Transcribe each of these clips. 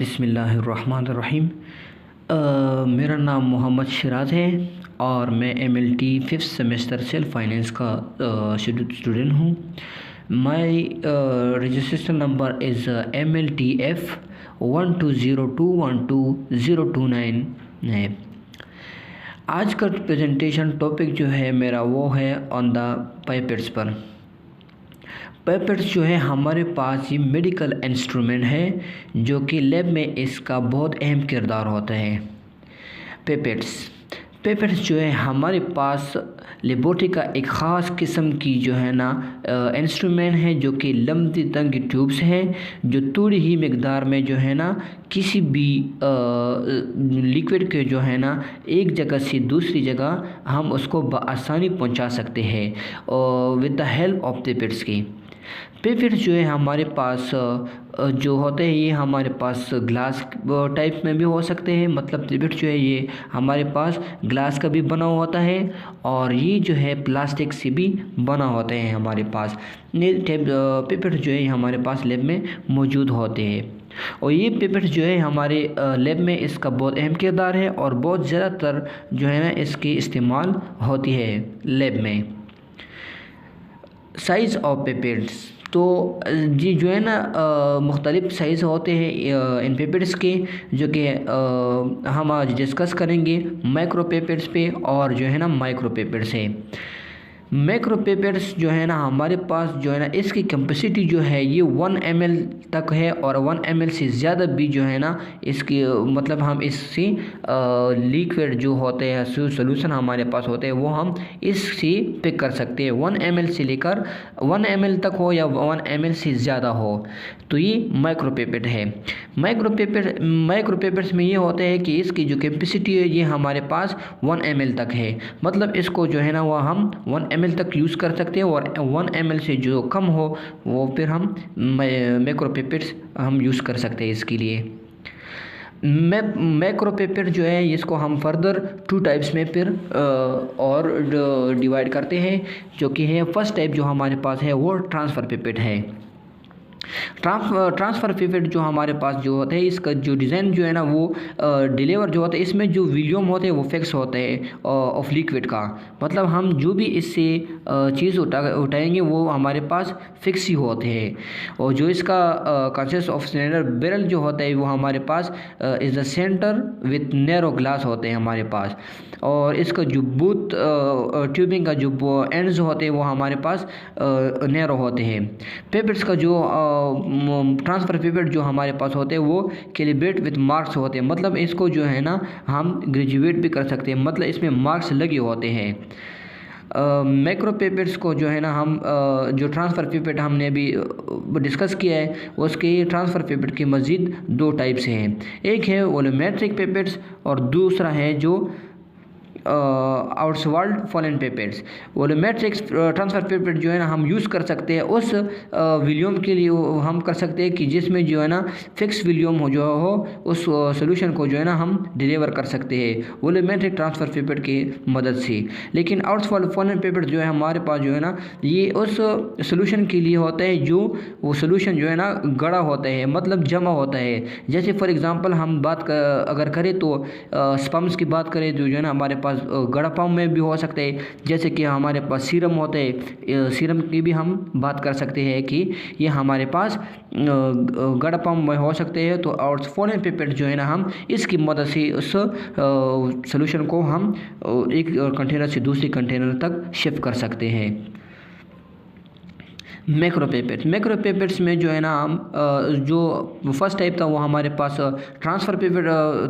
बिस्मिल्लाहिर्रहमानिर्रहीम। मेरा नाम मोहम्मद शिराज है और मैं MLT 5th semester self finance का स्टूडेंट हूँ। माई रजिस्ट्रेशन नंबर इज़ MLTF 120212 है। आज का प्रेजेंटेशन टॉपिक जो है मेरा वो है ऑन द पाइपेट्स पर। पाइपेट्स जो है हमारे पास ये मेडिकल इंस्ट्रूमेंट है जो कि लैब में इसका बहुत अहम किरदार होता है। पाइपेट्स जो है हमारे पास लेबोरेटरी का एक ख़ास किस्म की जो है ना इंस्ट्रूमेंट है जो कि लंबी तंग ट्यूब्स हैं जो थोड़ी ही मिकदार में जो है ना किसी भी लिक्विड के जो है ना एक जगह से दूसरी जगह हम उसको बआसानी पहुंचा सकते हैं with the help of pipettes की। पाइपेट्स जो है हमारे पास जो होते हैं ये हमारे पास ग्लास टाइप में भी हो सकते हैं। मतलब पाइपेट जो है ये हमारे पास ग्लास का भी बना होता है और ये जो है प्लास्टिक से भी बना होते हैं हमारे पास। ये पाइपेट जो है हमारे पास लैब में मौजूद होते हैं और ये पाइपेट जो है हमारे लैब में इसका बहुत अहम किरदार है और बहुत ज़्यादातर जो है ना इसकी इस्तेमाल होती है लैब में। साइज़ ऑफ पाइपेट्स तो जी जो है ना मुख्तलिफ़ साइज़ होते हैं इन पाइपेट्स के जो कि हम आज डिस्कस करेंगे माइक्रो पाइपेट्स पे और जो है ना माइक्रो पाइपेट्स है। माइक्रो पाइपेट्स जो है ना हमारे पास जो है ना इसकी कैपेसिटी जो है ये 1 ml तक है और 1 ml से ज़्यादा भी जो है ना इसकी मतलब हम इससे लिक्विड जो होते हैं सोल्यूशन हमारे पास होते हैं वो हम इससे पिक कर सकते हैं। 1 ml से लेकर 1 ml तक हो या 1 ml से ज़्यादा हो तो ये माइक्रो पाइपेट है। माइक्रो पाइपेट्स में ये होता है कि इसकी जो कैपेसिटी है ये हमारे पास 1 ml तक है। मतलब इसको जो है ना वो हम 1 ml तक यूज़ कर सकते हैं और 1 ml से जो कम हो वो फिर हम माइक्रो पाइपेट्स हम यूज़ कर सकते हैं इसके लिए। माइक्रो पाइपेट जो है इसको हम फर्दर 2 टाइप्स में फिर और डिवाइड करते हैं जो कि है फर्स्ट टाइप जो हमारे पास है वो ट्रांसफ़र पाइपेट है। ट्रांसफ़र पाइपेट जो हमारे पास जो होता है इसका जो डिज़ाइन जो है ना वो डिलीवर जो होता है इसमें जो वॉल्यूम होते हैं वो फिक्स होते हैं ऑफ लिक्विड का। मतलब हम जो भी इससे चीज़ उठाएंगे वो हमारे पास फिक्स ही होते हैं और जो इसका कंसिस्ट ऑफ सिलेंडर बैरल जो होता है वो हमारे पास is the centre with narrow glass होते हैं हमारे पास और इसका जो बूथ ट्यूबिंग का जो एंड्स होते हैं वो हमारे पास नैरो होते हैं। पाइपेट्स का जो ट्रांसफ़र पाइपेट जो हमारे पास होते हैं वो कैलिब्रेट विथ मार्क्स होते हैं। मतलब इसको जो है ना हम ग्रेजुएट भी कर सकते हैं, मतलब इसमें मार्क्स लगे होते हैं। माइक्रो पाइपेट्स को जो है ना हम जो ट्रांसफ़र पाइपेट हमने अभी डिस्कस किया है उसके ट्रांसफ़र पाइपेट की मज़ीद 2 टाइप्स हैं। एक है वॉल्यूमेट्रिक पाइपेट्स और दूसरा है जो outward fallen pipettes. Volumetric transfer pipette जो है ना हम यूज़ कर सकते हैं उस वॉल्यूम के लिए हम कर सकते हैं कि जिसमें जो है ना फिक्स वॉल्यूम हो उस सॉल्यूशन को जो है ना हम डिलीवर कर सकते हैं वॉल्यूमेट्रिक ट्रांसफ़र पाइपेट की मदद से। लेकिन आउटवर्ड फॉलन पाइपेट जो है हमारे पास जो है ना ये उस सॉल्यूशन के लिए होता है जो वो सॉल्यूशन जो है ना गड़ा होता है, मतलब जमा होता है। जैसे फॉर एग्ज़ाम्पल हम अगर करें तो स्पम्स की बात करें तो जो है ना हमारे पास गड़ा पाम में भी हो सकते हैं। जैसे कि हमारे पास सीरम होते हैं, सीरम की भी हम बात कर सकते हैं कि ये हमारे पास गड़ा पाम में हो सकते हैं। तो और फॉलन पाइपेट जो है ना हम इसकी मदद से उस सॉल्यूशन को हम एक कंटेनर से दूसरी कंटेनर तक शिफ्ट कर सकते हैं। माइक्रो पाइपेट्स में जो है ना हम जो फर्स्ट टाइप था वो हमारे पास ट्रांसफ़र पाइपेट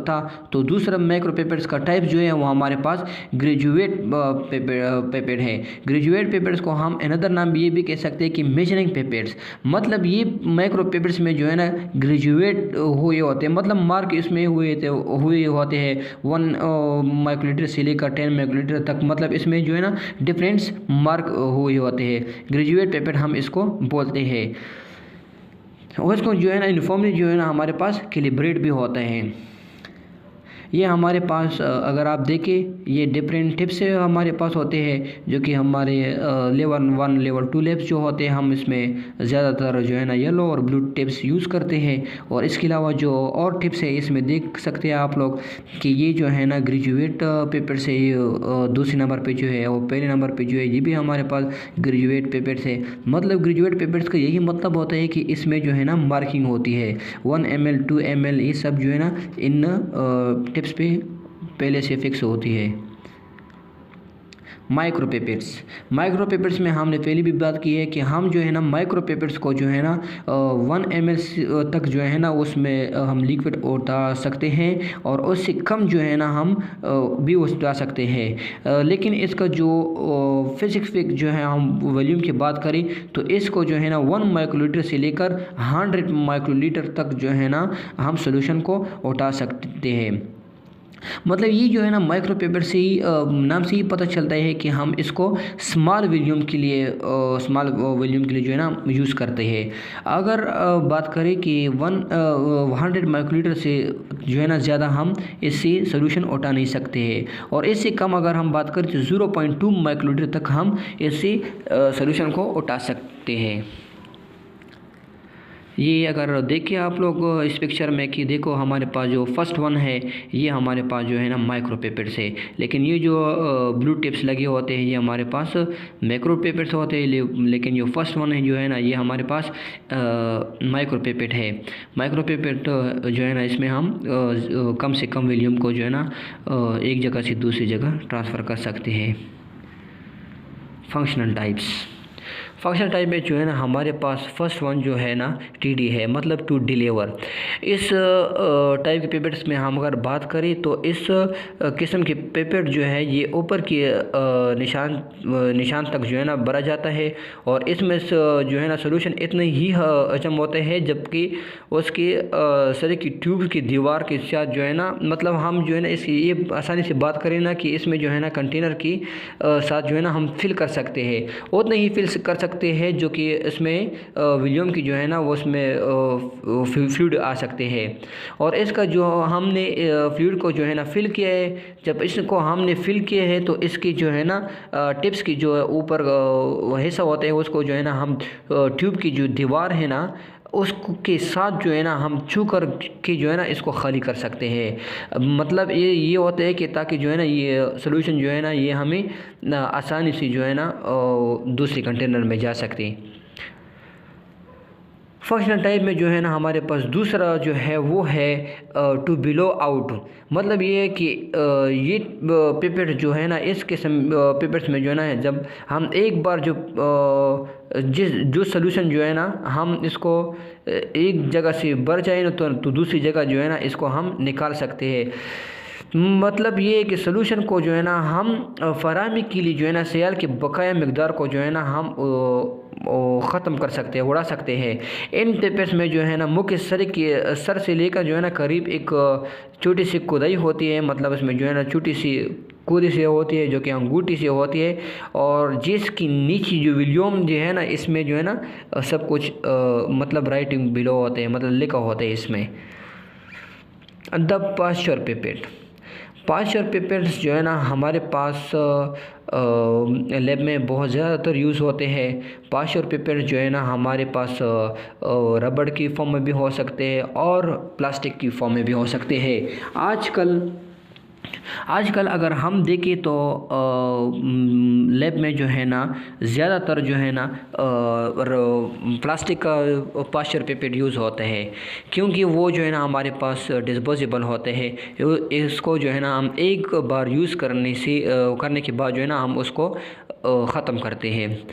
था। तो दूसरा माइक्रो पाइपेट्स का टाइप जो है वो हमारे पास ग्रेजुएट पाइपेट है। ग्रेजुएट पाइपेट्स को हम अनदर नाम ये भी कह सकते हैं कि मेजरिंग पाइपेट्स। मतलब ये माइक्रो पाइपेट्स में जो है ना ग्रेजुएट हुए होते हैं, मतलब मार्क इसमें हुए होते हैं 1 माइक्रोलीटर से लेकर 10 माइक्रोलीटर तक। मतलब इसमें जो है ना डिफरेंस मार्क हुए होते हैं। ग्रेजुएट पाइपेट हम इसको बोलते हैं और इसको जो है ना यूनिफॉर्मली जो है ना हमारे पास कैलिब्रेट भी होता है। ये हमारे पास अगर आप देखें ये डिफरेंट टिप्स से हमारे पास होते हैं, जो कि हमारे लेवल 1 लेवल 2 लैब्स जो होते हैं हम इसमें ज़्यादातर जो है ना येलो और ब्लू टिप्स यूज़ करते हैं। और इसके अलावा जो और टिप्स है इसमें देख सकते हैं आप लोग कि ये जो है ना ग्रेजुएट पेपर से दूसरे नंबर पे जो है, और पहले नंबर पे जो है ये भी हमारे पास ग्रेजुएट पेपर्स है। मतलब ग्रेजुएट पेपर्स का यही मतलब होता है कि इसमें जो है ना मार्किंग होती है 1 ml 2 ml, ये सब जो है ना इन टिप्स पे पहले से फिक्स होती है। माइक्रो पेपर्स में हमने पहले भी बात की है कि हम जो है ना माइक्रो पेपर्स को जो है ना 1 ml तक जो है ना उसमें हम लिक्विड उठा सकते हैं, और उससे कम जो है ना हम भी उठा सकते हैं। लेकिन इसका जो फिजिक्स जो है हम वॉल्यूम की बात करें तो इसको जो है ना 1 माइक्रोलीटर से लेकर 100 माइक्रोलीटर तक जो है ना हम सोल्यूशन को उठा सकते हैं। मतलब ये जो है ना माइक्रो पेपर से ही नाम से ही पता चलता है कि हम इसको स्मॉल वॉल्यूम के लिए जो है ना यूज़ करते हैं। अगर बात करें कि 100 माइक्रोलीटर से जो है ना ज़्यादा हम इससे सोल्यूशन उठा नहीं सकते हैं, और इससे कम अगर हम बात करें तो 0.2 माइक्रोलीटर तक हम इससे सोल्यूशन को उठा सकते हैं। ये अगर देखिए आप लोग इस पिक्चर में कि देखो हमारे पास जो फर्स्ट वन है ये हमारे पास जो है ना माइक्रो पेपर्स है, लेकिन ये जो ब्लू टिप्स लगे होते हैं ये हमारे पास मैक्रो पेपर्स होते हैं। लेकिन जो फर्स्ट वन है जो है ना ये हमारे पास माइक्रो पेपर है। माइक्रो पेपर जो है ना इसमें हम कम से कम वॉल्यूम को जो है ना एक जगह से दूसरी जगह ट्रांसफ़र कर सकते हैं। फंक्शनल टाइप में जो है ना हमारे पास फर्स्ट वन जो है ना TD है, मतलब टू डिलीवर। इस टाइप के पेपर्स में हम अगर बात करें तो इस किस्म के पेपर जो है ये ऊपर के निशान तक जो है ना भरा जाता है, और इसमें जो है ना सोल्यूशन इतने ही अचम होते हैं, जबकि उसके सर की ट्यूब की दीवार के साथ जो है ना, मतलब हम जो है ना इसकी ये आसानी से बात करें ना कि इसमें जो है ना कंटेनर की साथ जो है ना हम फिल कर सकते हैं, उतने ही फिल कर सकते हैं जो कि इसमें वॉल्यूम की जो है ना वो उसमें फ्लूइड आ सकते हैं। और इसका जो हमने फ्लूइड को जो है ना फिल किया है, जब इसको हमने फिल किया है तो इसकी जो है ना टिप्स की जो ऊपर हिस्सा होते हैं उसको जो है ना हम ट्यूब की जो दीवार है ना उसके साथ जो है ना हम छू कर के जो है ना इसको खाली कर सकते हैं। मतलब ये होता है कि ताकि जो है ना ये सोल्यूशन जो है ना ये हमें आसानी से जो है ना दूसरे कंटेनर में जा सकते हैं। फंक्शनल टाइप में जो है ना हमारे पास दूसरा जो है वो है टू बिलो आउट। मतलब ये है कि ये पेपर जो है ना इस किस्म पेपर्स में जो है ना जब हम एक बार जो सोल्यूशन जो है ना हम इसको एक जगह से भर जाए ना तो दूसरी जगह जो है ना इसको हम निकाल सकते हैं। मतलब ये है कि सोल्यूशन को जो है ना हम फराहमी के लिए जो है ना सियाल की बकाया मकदार को जो है ना हम ख़त्म कर सकते हैं, उड़ा सकते हैं। इन पेपर्स में जो है ना मुख्य सर से लेकर जो है ना करीब एक छोटी सी खुदाई होती है, मतलब इसमें जो है ना छोटी सी कूदी से होती है जो कि अंगूठी से होती है, और जिसकी नीचे जो वॉल्यूम जो है ना इसमें जो है ना सब कुछ मतलब राइटिंग बिलो होते हैं, मतलब लिखा होता है इसमें। द पाश्चर पेपर्स जो है ना हमारे पास लैब में बहुत ज़्यादातर यूज़ होते हैं। पाश्चर पेपर जो है ना हमारे पास रबड़ की फॉर्म में भी हो सकते हैं और प्लास्टिक की फॉर्म में भी हो सकते हैं। आजकल अगर हम देखें तो लैब में जो है ना ज़्यादातर जो है ना प्लास्टिक का पाश्चर पेपर यूज़ होता है, क्योंकि वो जो है ना हमारे पास डिस्पोजेबल होते हैं। इसको जो है ना हम एक बार यूज़ करने के बाद जो है ना हम उसको ख़त्म करते हैं।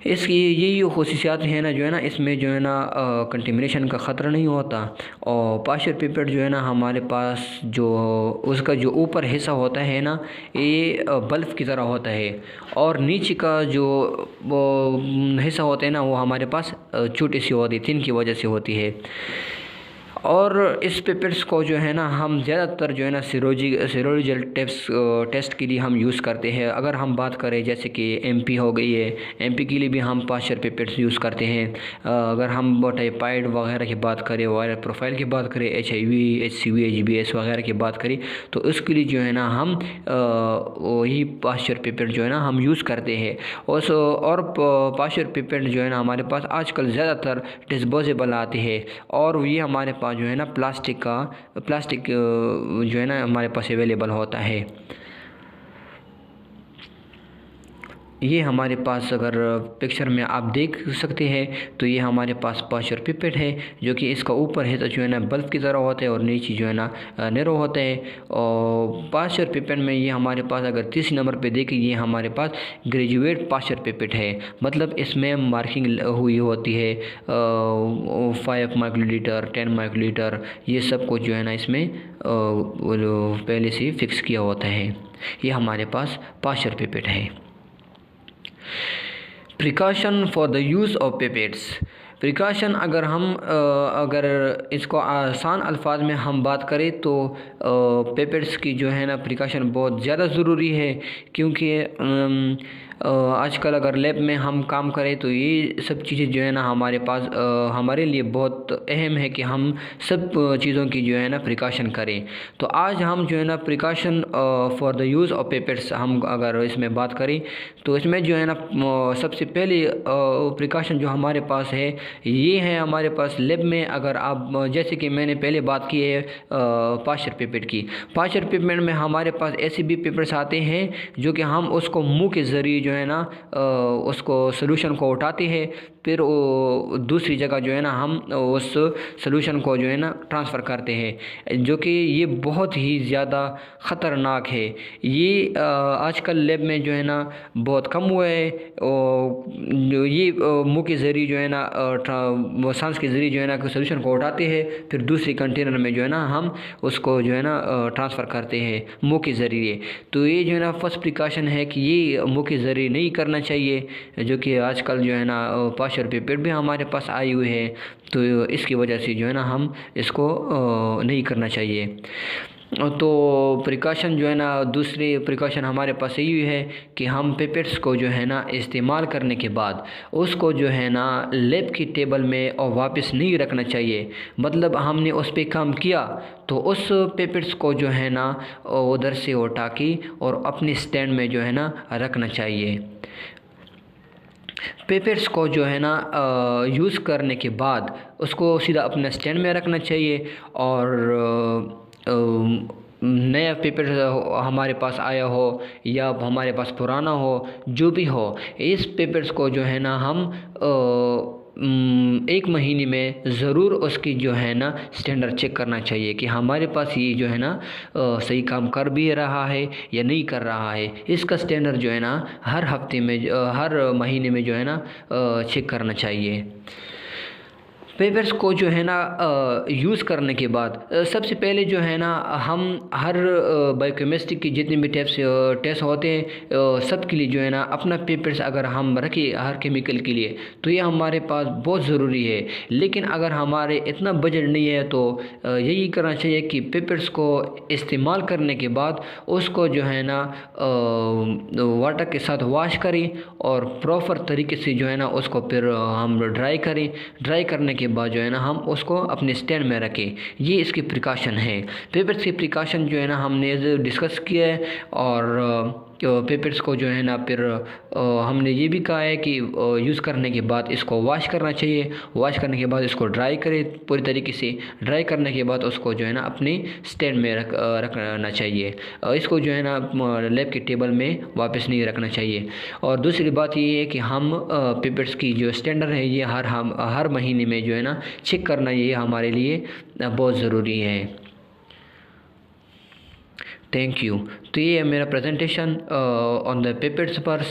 इसकी यही ख़ुसूसियात है ना जो है ना इसमें जो है ना कंटेमिनेशन का ख़तरा नहीं होता। और पाश्चर पेपर जो है ना हमारे पास जो उसका जो ऊपर हिस्सा होता है ना ये बल्ब की तरह होता है, और नीचे का जो हिस्सा होता है ना वो हमारे पास छोटी सी होती है, थिन की वजह से होती है। और इस पेपर्स को जो है ना हम ज़्यादातर जो है ना सीरोलॉजिकल टेस्ट के लिए हम यूज़ करते हैं। अगर हम बात करें जैसे कि एमपी हो गई है, एमपी के लिए भी हम पार्शियल पेपर्स यूज़ करते हैं। अगर हम टाइफाइड वगैरह की बात करें, वायरल प्रोफाइल की बात करें, HIV, HCV, HBS वगैरह की बात करें, तो उसके लिए जो है ना हम वही पार्शियल पेपर जो है ना हम यूज़ करते हैं। और पार्शियल पेपर जो है ना हमारे पास आजकल ज़्यादातर डिस्पोजेबल आते हैं, और ये हमारे पास जो है ना प्लास्टिक जो है ना हमारे पास अवेलेबल होता है। ये हमारे पास अगर पिक्चर में आप देख सकते हैं तो ये हमारे पास पार्शियल पिपेट है, जो कि इसका ऊपर है तो जो है ना बल्ब की तरह होता है और नीचे जो है ना नैरो होता है। और पार्शियल पिपेट में ये हमारे पास अगर 30 नंबर पे देखें, ये हमारे पास ग्रेजुएट पार्शियल पिपेट है। मतलब इसमें मार्किंग हुई होती है 5 माइक्रोलीटर, 10 माइक्रोलीटर, ये सब कुछ जो है ना इसमें पहले से फिक्स किया होता है। ये हमारे पास पार्शियल पिपेट है। Precaution for the use of pipettes. Precaution अगर इसको आसान अल्फाज में हम बात करें तो पिपेट्स की जो है ना प्रिकॉशन बहुत ज़्यादा ज़रूरी है, क्योंकि आजकल अगर लैब में हम काम करें तो ये सब चीज़ें जो है ना हमारे पास हमारे लिए बहुत अहम है कि हम सब चीज़ों की जो है ना प्रिकॉशन करें। तो आज हम जो है ना precaution for the use of papers हम अगर इसमें बात करें तो इसमें जो है ना सबसे पहले प्रिकॉशन जो हमारे पास है ये है हमारे पास लैब में। अगर आप जैसे कि मैंने पहले बात की है पार्शियल पिपेट की, पार्शियल पिपेट में हमारे पास ऐसे भी पेपर्स आते हैं जो कि हम उसको मुंह के ज़रिए जो है ना उसको सोल्यूशन को उठाते हैं, फिर वो दूसरी जगह जो है ना हम उस सोल्यूशन को जो है ना ट्रांसफ़र करते हैं, जो कि ये बहुत ही ज़्यादा ख़तरनाक है। ये आजकल लैब में जो है ना बहुत कम हुआ है। ये मुंह के ज़रिए जो है ना सांस के ज़रिए जो है ना सोल्यूशन को उठाते हैं, फिर दूसरी कंटेनर में जो है ना हम उसको जो है ना ट्रांसफ़र करते हैं मुंह के ज़रिए। तो ये जो है ना फर्स्ट प्रिकॉशन है कि ये मुंह के ज़रिए नहीं करना चाहिए, जो कि आजकल जो है ना पार्शियल पिपेट भी हमारे पास आई हुई है, तो इसकी वजह से जो है ना हम इसको नहीं करना चाहिए। तो प्रिकॉशन जो है ना दूसरी प्रिकॉशन हमारे पास यही है कि हम पिपेट्स को जो है ना इस्तेमाल करने के बाद उसको जो है ना लैब की टेबल में और वापस नहीं रखना चाहिए। मतलब हमने उस पर काम किया तो उस पिपेट्स को जो है ना उधर से उठा के और अपने स्टैंड में जो है ना रखना चाहिए। पेपर्स को जो है ना यूज़ करने के बाद उसको सीधा अपने स्टैंड में रखना चाहिए, और नया पेपर हमारे पास आया हो या हमारे पास पुराना हो, जो भी हो, इस पेपर्स को जो है ना हम 1 महीने में ज़रूर उसकी जो है ना स्टैंडर्ड चेक करना चाहिए कि हमारे पास ये जो है ना सही काम कर भी रहा है या नहीं कर रहा है। इसका स्टैंडर्ड जो है ना हर हफ्ते में हर महीने में जो है ना चेक करना चाहिए। पेपर्स को जो है ना यूज़ करने के बाद सबसे पहले जो है ना हम हर बायोकेमिस्ट्री की जितने भी टेस्ट होते हैं सब के लिए जो है ना अपना पेपर्स अगर हम रखें हर केमिकल के लिए तो ये हमारे पास बहुत ज़रूरी है। लेकिन अगर हमारे इतना बजट नहीं है तो यही करना चाहिए कि पेपर्स को इस्तेमाल करने के बाद उसको जो है ना वाटर के साथ वॉश करें और प्रॉपर तरीके से जो है ना उसको फिर हम ड्राई करें। ड्राई करने के बाद जो है ना हम उसको अपने स्टैंड में रखें। ये इसकी प्रिकॉशन है। पेपर्स की प्रिकॉशन जो है ना हमने डिस्कस किया है, और पेपर्स को जो है ना फिर हमने ये भी कहा है कि यूज़ करने के बाद इसको वॉश करना चाहिए। वॉश करने के बाद इसको ड्राई करें पूरी तरीके से। ड्राई करने के बाद उसको जो है ना अपने स्टैंड में रखना चाहिए। इसको जो है ना लैब के टेबल में वापस नहीं रखना चाहिए। और दूसरी बात ये है कि हम पेपर्स की जो स्टैंडर्ड है ये हर महीने में जो है ना चेक करना, ये हमारे लिए बहुत ज़रूरी है। Thank you. तो ये है मेरा प्रेजेंटेशन ऑन द पेपर्स पर।